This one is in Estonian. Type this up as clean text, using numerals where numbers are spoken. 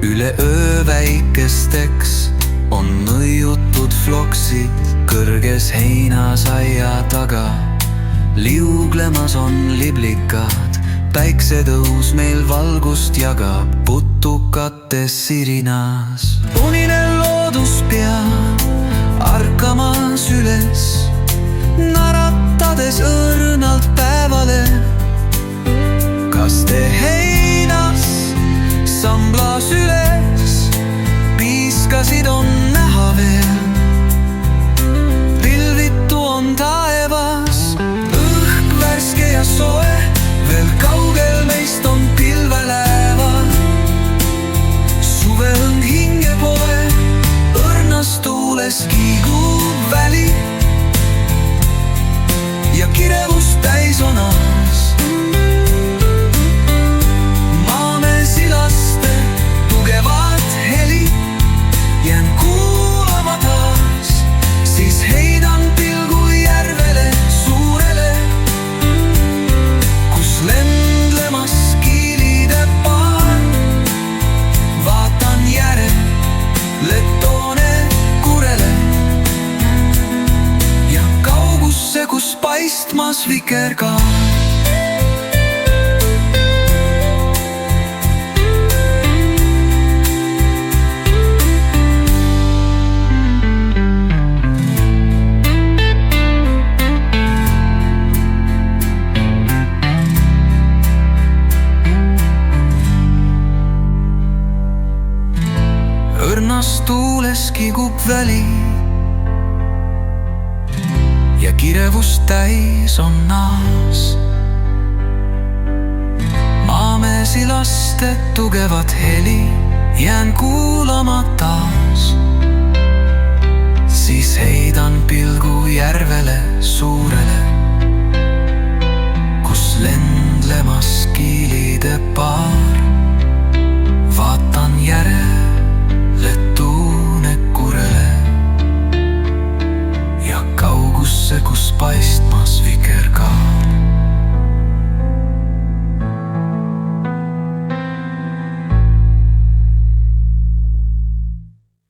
Üle öö väikesteks on nõiutud floksid kõrges heinasaia taga. Liuglemas on liblikad, päiksetõus meil valgust jagab putukates sirinas. Unine loodus peab arkamas üles, naratades õrnalt päevale. Kas te heinas samblas üles piiskasid on näha veel? Pilvitu on taevas, õhk värske ja soe, veel kaugel meist on pilveläävad. Suveõng hinge poe, õrnas tuules kiigub väli ja kirevus täis on aas. Maameesilaste tugevat heli jään kuulama taas, siis heidan pilgu järvele suurele, kus lendlemas kiilide paar. Vaatan järele toone kurele ja kaugusse, kus paistmas vikerkaar. Õrnas tuules kigub väli ja kirevus täis on naas. Maameesilaste tugevat heli jään kuulama taas, siis heidan pilgu järvele suurele.